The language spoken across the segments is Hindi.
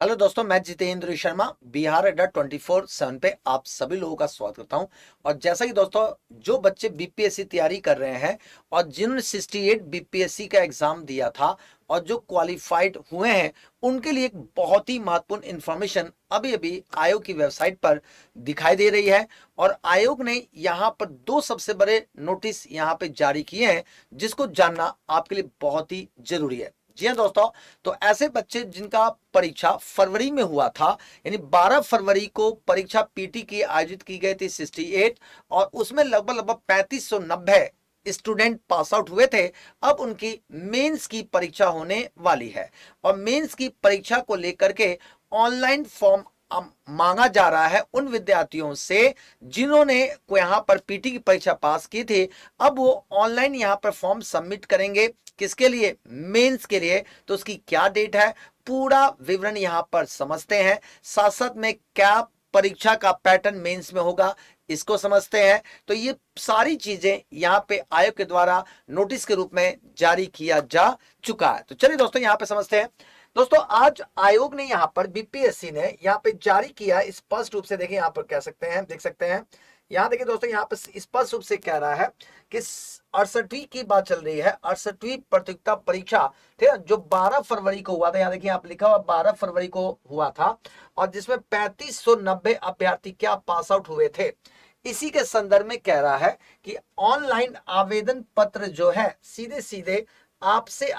हेलो दोस्तों, मैं जितेंद्र शर्मा बिहार अड्डा 24/7 पे आप सभी लोगों का स्वागत करता हूं। और जैसा कि दोस्तों, जो बच्चे बीपीएससी तैयारी कर रहे हैं और जिन्होंने 68 बीपीएससी का एग्जाम दिया था और जो क्वालिफाइड हुए हैं, उनके लिए एक बहुत ही महत्वपूर्ण इंफॉर्मेशन अभी अभी आयोग की वेबसाइट पर दिखाई दे रही है। और आयोग ने यहाँ पर दो सबसे बड़े नोटिस यहाँ पे जारी किए हैं, जिसको जानना आपके लिए बहुत ही जरूरी है। जी हाँ दोस्तों, तो ऐसे बच्चे जिनका परीक्षा फरवरी में हुआ था, यानी 12 फरवरी को परीक्षा पीटी की आयोजित की गई थी 68, और उसमें लगभग लगभग 3590 स्टूडेंट पास आउट हुए थे। अब उनकी मेंस की परीक्षा होने वाली है और मेंस की परीक्षा को लेकर के ऑनलाइन फॉर्म मांगा जा रहा है उन विद्यार्थियों से जिन्होंने यहाँ पर पीटी की परीक्षा पास की थी। अब वो ऑनलाइन यहाँ पर फॉर्म सबमिट करेंगे, किसके लिए? मेंस के लिए। तो उसकी क्या डेट है, पूरा विवरण यहां पर समझते हैं। साथ साथ में क्या परीक्षा का पैटर्न मेंस में होगा, इसको समझते हैं। तो ये सारी चीजें यहाँ पे आयोग के द्वारा नोटिस के रूप में जारी किया जा चुका है। तो चलिए दोस्तों, यहाँ पे समझते हैं। दोस्तों, आज आयोग ने यहाँ पर बीपीएससी ने यहाँ पे जारी किया, स्पष्ट रूप से देखिए, यहाँ पर कह सकते हैं, देख सकते हैं। यहाँ देखिए दोस्तों, यहाँ पर स्पष्ट रूप से कह रहा है कि 68वीं की बात चल रही है, 68वीं प्रतियोगिता परीक्षा, ठीक है, जो 12 फरवरी को हुआ था। यहाँ देखिए, आप लिखा हुआ 12 फरवरी को हुआ था, और जिसमें 3590 अभ्यर्थी क्या पास आउट हुए थे। इसी के संदर्भ में कह रहा है कि ऑनलाइन आवेदन पत्र जो है सीधे सीधे आपसे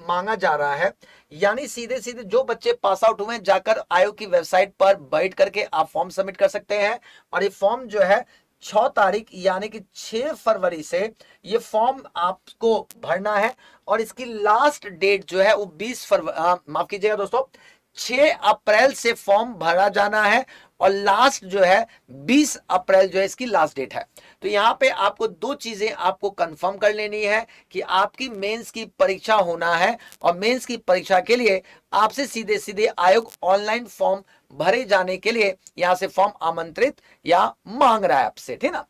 मांगा जा रहा है। यानी सीधे सीधे जो बच्चे पास आउट हुए हैं, जाकर आयोग की वेबसाइट पर बैठ करके आप फॉर्म सबमिट कर सकते हैं। और ये फॉर्म जो है 6 तारीख यानी कि 6 फरवरी से ये फॉर्म आपको भरना है। और इसकी लास्ट डेट जो है वो 20 फरवरी, माफ कीजिएगा दोस्तों, 6 अप्रैल से फॉर्म भरा जाना है। और लास्ट जो है 20 अप्रैल जो है इसकी लास्ट डेट है। तो यहाँ पे आपको दो चीजें आपको कंफर्म कर लेनी है कि आपकी मेंस की परीक्षा होना है, और मेंस की परीक्षा के लिए आपसे सीधे सीधे आयोग ऑनलाइन फॉर्म भरे जाने के लिए यहां से फॉर्म आमंत्रित या मांग रहा है आपसे, ठीक ना।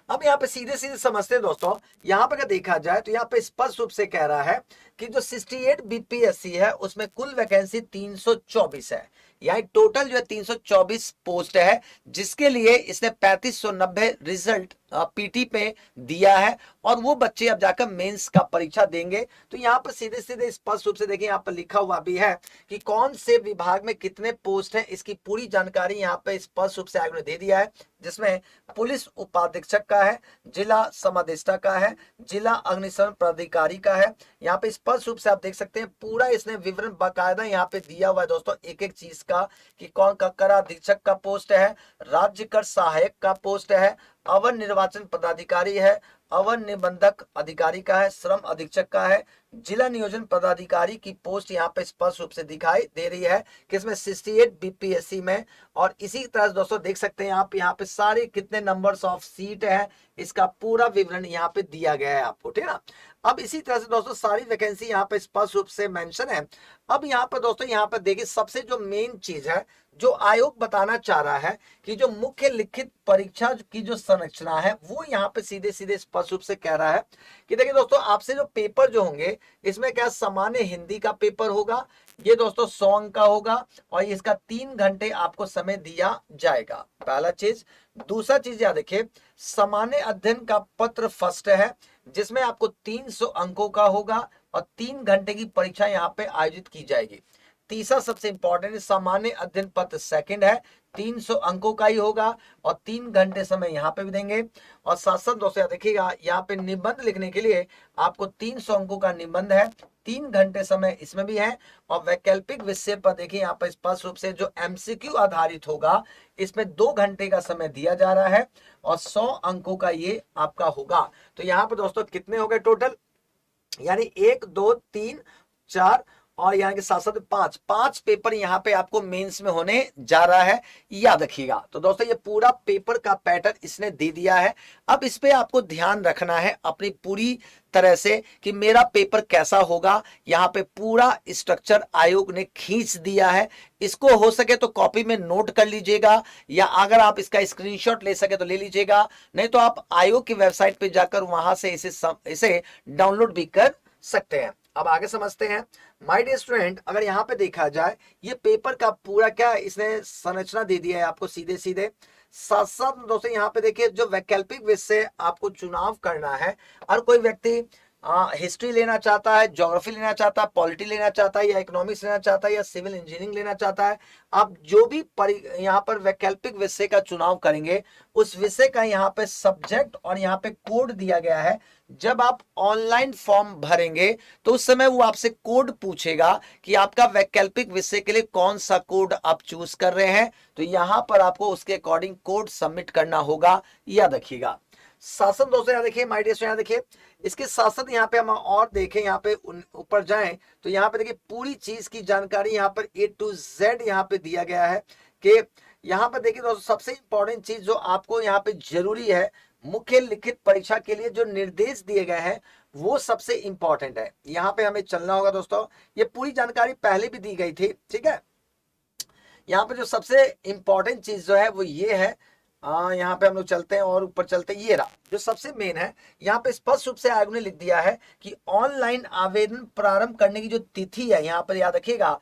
अब यहाँ पे सीधे सीधे समझते हैं दोस्तों। यहाँ पे अगर देखा जाए तो यहाँ पे स्पष्ट रूप से कह रहा है कि जो 68 बीपीएससी है उसमें कुल वैकेंसी 324 है। यहाँ टोटल जो है 324 पोस्ट है, जिसके लिए इसने 3590 रिजल्ट पीटी पे दिया है। और वो बच्चे अब जाकर मेंस का परीक्षा देंगे। तो यहाँ पर सीधे सीधे स्पष्ट रूप से देखिए, यहाँ पर लिखा हुआ भी है कि कौन से विभाग में कितने पोस्ट हैं, इसकी पूरी जानकारी यहाँ पे स्पष्ट रूप से आयोग ने दे दिया है। जिसमें पुलिस उपाधीक्षक का है, जिला समादेष्टा का है, जिला अग्निशमन प्राधिकारी का है। यहाँ पे स्पष्ट रूप से आप देख सकते हैं, पूरा इसने विवरण बाकायदा यहाँ पे दिया हुआ है दोस्तों, एक एक चीज का, कि कौन का कर अधीक्षक का पोस्ट है, राज्य कर सहायक का पोस्ट है, अवर निर्वाचन पदाधिकारी है, अवर निबंधक अधिकारी का है, श्रम अधीक्षक का है, जिला नियोजन पदाधिकारी की पोस्ट यहाँ पे स्पष्ट रूप से दिखाई दे रही है, किसमें 68 बीपीएससी में। और इसी तरह दोस्तों देख सकते हैं आप यहाँ पे सारे कितने नंबर्स ऑफ सीट है, इसका पूरा विवरण यहाँ पे दिया गया है आपको, ठीक है ना। अब इसी तरह से दोस्तों सारी वैकेंसी यहाँ पे स्पष्ट रूप से मेंशन है। अब यहाँ पर दोस्तों, यहाँ पर देखिए, सबसे जो मेन चीज है जो आयोग बताना चाह रहा है कि जो मुख्य लिखित परीक्षा की जो संरचना है, वो यहाँ पे सीधे सीधे स्पष्ट रूप से कह रहा है कि देखिए दोस्तों, आपसे जो पेपर जो होंगे, इसमें क्या सामान्य हिंदी का पेपर होगा, ये दोस्तों 100 अंक का होगा, और इसका 3 घंटे आपको समय दिया जाएगा, पहला चीज। दूसरा चीज याद देखिए, सामान्य अध्ययन का पत्र फर्स्ट है, जिसमें आपको 300 अंकों का होगा और 3 घंटे की परीक्षा यहाँ पे आयोजित की जाएगी। तीसरा सबसे इंपॉर्टेंट, सामान्य अध्ययन पत्र सेकंड है, 300 अंकों का ही होगा और 3 घंटे समय यहाँ पे भी देंगे। और साथ साथ दोस्तों देखिएगा, यहाँ पे निबंध लिखने के लिए आपको 300 अंकों का निबंध है, 3 घंटे समय इसमें भी है। और वैकल्पिक विषय पर देखिए, यहाँ पर स्पष्ट रूप से जो एमसीक्यू आधारित होगा, इसमें 2 घंटे का समय दिया जा रहा है और 100 अंकों का ये आपका होगा। तो यहाँ पर दोस्तों कितने हो गए टोटल, यानी 1 2 3 4 और यहाँ के साथ साथ पांच पेपर यहाँ पे आपको मेंस में होने जा रहा है, याद रखिएगा। तो दोस्तों ये पूरा पेपर का पैटर्न इसने दे दिया है। अब इस पे आपको ध्यान रखना है अपनी पूरी तरह से कि मेरा पेपर कैसा होगा। यहाँ पे पूरा स्ट्रक्चर आयोग ने खींच दिया है, इसको हो सके तो कॉपी में नोट कर लीजिएगा, या अगर आप इसका स्क्रीनशॉट ले सके तो ले लीजिएगा, नहीं तो आप आयोग की वेबसाइट पे जाकर वहां से इसे डाउनलोड भी कर सकते हैं। अब आगे समझते हैं। माय डियर स्टूडेंट, अगर यहाँ पे देखा जाए, ये पेपर का पूरा क्या इसने संरचना दे दिया है आपको सीधे सीधे। साथ साथ दोस्तों यहाँ पे देखिए, जो वैकल्पिक विषय आपको चुनाव करना है, हर कोई व्यक्ति हिस्ट्री लेना चाहता है, ज्योग्राफी लेना चाहता है, पॉलिटी लेना चाहता है, या इकोनॉमिक्स लेना चाहता है, या सिविल इंजीनियरिंग लेना चाहता है। आप जो भी यहाँ पर वैकल्पिक विषय का चुनाव करेंगे, उस विषय का यहाँ पे सब्जेक्ट और यहाँ पे कोड दिया गया है। जब आप ऑनलाइन फॉर्म भरेंगे तो उस समय वो आपसे कोड पूछेगा कि आपका वैकल्पिक विषय के लिए कौन सा कोड आप चूज कर रहे हैं, तो यहां पर आपको उसके अकॉर्डिंग कोड सबमिट करना होगा, याद रखिएगा। शासन दोस्तों यहाँ देखिए, माय डियर यहाँ देखिए, इसके साथ साथ यहाँ पे हम और देखें, यहाँ पे ऊपर जाएं तो यहाँ पे देखिए पूरी चीज की जानकारी यहाँ पर A to Z यहाँ पे दिया गया है। कि यहाँ पर देखिए दोस्तों, सबसे इंपॉर्टेंट चीज जो आपको यहाँ पे जरूरी है, मुख्य लिखित परीक्षा के लिए जो निर्देश दिए गए हैं वो सबसे इंपॉर्टेंट है। यहाँ पे हमें चलना होगा दोस्तों, ये पूरी जानकारी पहले भी दी गई थी, ठीक है। यहाँ पे जो सबसे इंपॉर्टेंट चीज जो है वो ये है, यहाँ पे हम लोग चलते हैं और ऊपर चलते हैं। ये रहा जो सबसे मेन है, यहाँ पे स्पष्ट रूप से आयोग ने लिख दिया है कि ऑनलाइन आवेदन प्रारंभ करने की जो तिथि है, यहाँ पर याद रखिएगा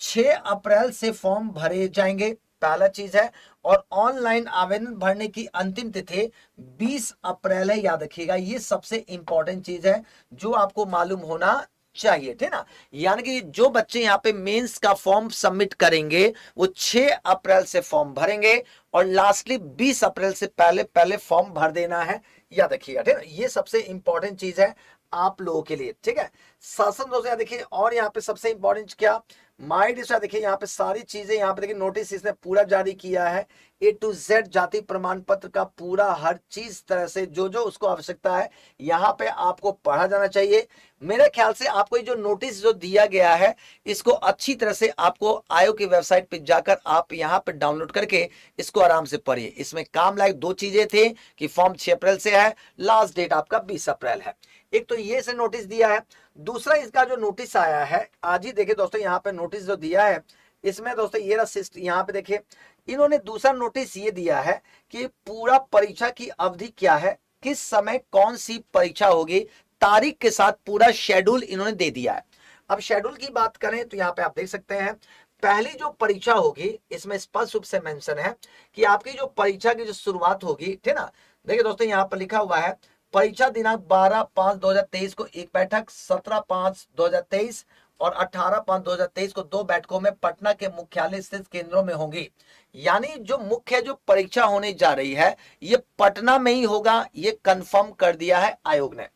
6 अप्रैल से फॉर्म भरे जाएंगे, पहला चीज है। और ऑनलाइन आवेदन भरने की अंतिम तिथि 20 अप्रैल है, याद रखिएगा। ये सबसे इंपॉर्टेंट चीज है जो आपको मालूम होना चाहिए, ठीक ना। यानी कि जो बच्चे यहाँ पे मेंस का फॉर्म सबमिट करेंगे वो 6 अप्रैल से फॉर्म भरेंगे और लास्टली 20 अप्रैल से पहले पहले फॉर्म भर देना है, याद रखिएगा, ठीक है। ये सबसे इंपॉर्टेंट चीज है आप लोगों के लिए, ठीक है। शासन दोस्तों देखिए, और यहाँ पे सबसे इंपॉर्टेंट क्या, माय डियर देखिए, यहाँ पे सारी चीजें, यहाँ पे देखिए नोटिस इसने पूरा जारी किया है, A to Z जाति प्रमाण पत्र का पूरा हर चीज तरह से जो जो उसको आवश्यकता है यहाँ पे आपको पढ़ा जाना चाहिए। मेरे ख्याल से आपको ये जो नोटिस जो दिया गया है, इसको अच्छी तरह से आपको आयोग की वेबसाइट पे जाकर आप यहाँ पे डाउनलोड करके इसको आराम से पढ़िए। इसमें काम लायक दो चीजें थे कि फॉर्म 6 अप्रैल से है, लास्ट डेट आपका 20 अप्रैल है। एक तो ये से नोटिस दिया है, दूसरा इसका जो नोटिस आया है आज ही देखिए दोस्तों, यहाँ पे नोटिस जो दिया है इसमें दोस्तों ये रहा, यहाँ पे देखिए इन्होंने दूसरा नोटिस ये दिया है कि पूरा परीक्षा की अवधि क्या है, किस समय कौन सी परीक्षा होगी, तारीख के साथ पूरा शेड्यूल इन्होंने दे दिया है। अब शेड्यूल की बात करें तो यहाँ पे आप देख सकते हैं, पहली जो परीक्षा होगी इसमें स्पष्ट रूप से मेंशन है कि आपकी जो परीक्षा की जो शुरुआत होगी, ठीक ना। देखिए दोस्तों यहाँ पर लिखा हुआ है, परीक्षा दिनांक 12/5/2023 को एक बैठक, 17/5/2023 और 18/5/2023 को 2 बैठकों में पटना के मुख्यालय स्थित केंद्रों में होंगी। यानी जो मुख्य जो परीक्षा होने जा रही है ये पटना में ही होगा, ये कंफर्म कर दिया है आयोग ने।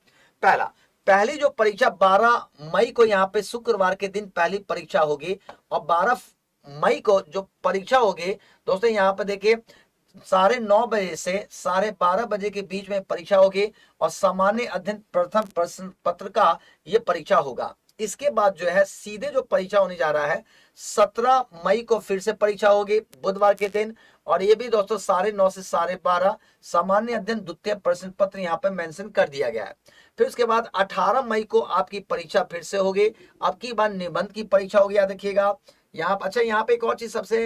पहली जो परीक्षा 12 मई को यहाँ पे शुक्रवार के दिन पहली परीक्षा होगी और 12 मई को जो परीक्षा होगी दोस्तों, यहाँ पे देखिए 9:30 बजे से 12:30 बजे के बीच में परीक्षा होगी और सामान्य अध्ययन प्रथम प्रश्न पत्र का ये परीक्षा होगा। इसके बाद जो है सीधे जो परीक्षा होने जा रहा है 17 मई को फिर से परीक्षा होगी बुधवार के दिन, और ये भी दोस्तों 9:30 से 12:30 सामान्य अध्ययन द्वितीय प्रश्न पत्र यहाँ पे मेंशन कर दिया गया है। फिर उसके बाद 18 मई को आपकी परीक्षा फिर से होगी, अब की बार निबंध की परीक्षा होगी, याद रखिएगा। यहाँ अच्छा यहाँ पे एक और चीज सबसे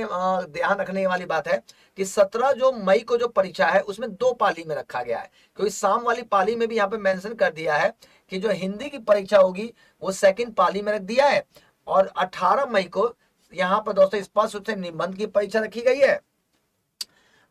ध्यान रखने वाली बात है कि 17 जो मई को जो परीक्षा है उसमें 2 पाली में रखा गया है, क्योंकि शाम वाली पाली में भी यहाँ पे मेंशन कर दिया है कि जो हिंदी की परीक्षा होगी वो सेकंड पाली में रख दिया है। और 18 मई को यहाँ पर दोस्तों स्पष्ट रूप से निबंध की परीक्षा रखी गई है।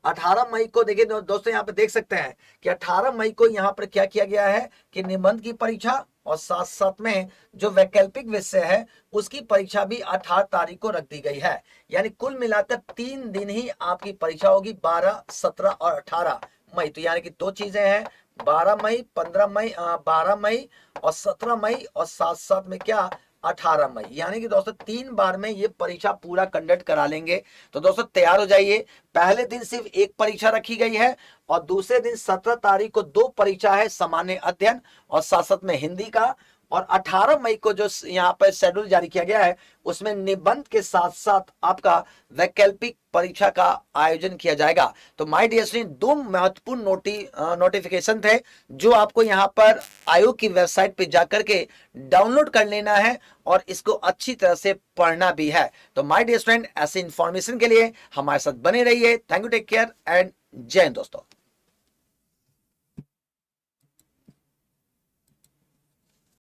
18 मई को देखिए दोस्तों, यहाँ पे देख सकते हैं कि 18 मई को यहाँ पर क्या किया गया है कि निबंध की परीक्षा और साथ साथ में जो वैकल्पिक विषय है उसकी परीक्षा भी 18 तारीख को रख दी गई है। यानी कुल मिलाकर 3 दिन ही आपकी परीक्षा होगी, 12, 17 और 18 मई। तो यानी कि 2 चीजें हैं, 12 मई, 15 मई, 12 मई और 17 मई, और साथ साथ में क्या 18 मई। यानी कि दोस्तों 3 बार में ये परीक्षा पूरा कंडक्ट करा लेंगे। तो दोस्तों तैयार हो जाइए, पहले दिन सिर्फ एक परीक्षा रखी गई है और दूसरे दिन 17 तारीख को 2 परीक्षा है, सामान्य अध्ययन और साथ साथ में हिंदी का, और 18 मई को जो यहाँ पर शेड्यूल जारी किया गया है उसमें निबंध के साथ साथ आपका वैकल्पिक परीक्षा का आयोजन किया जाएगा। तो माय डियर स्टूडेंट, 2 महत्वपूर्ण नोटिफिकेशन थे जो आपको यहाँ पर आयोग की वेबसाइट पे जाकर के डाउनलोड कर लेना है और इसको अच्छी तरह से पढ़ना भी है। तो माय डियर स्टूडेंट, ऐसे इंफॉर्मेशन के लिए हमारे साथ बने रहिए। Thank you, take care and Jai Hind दोस्तों।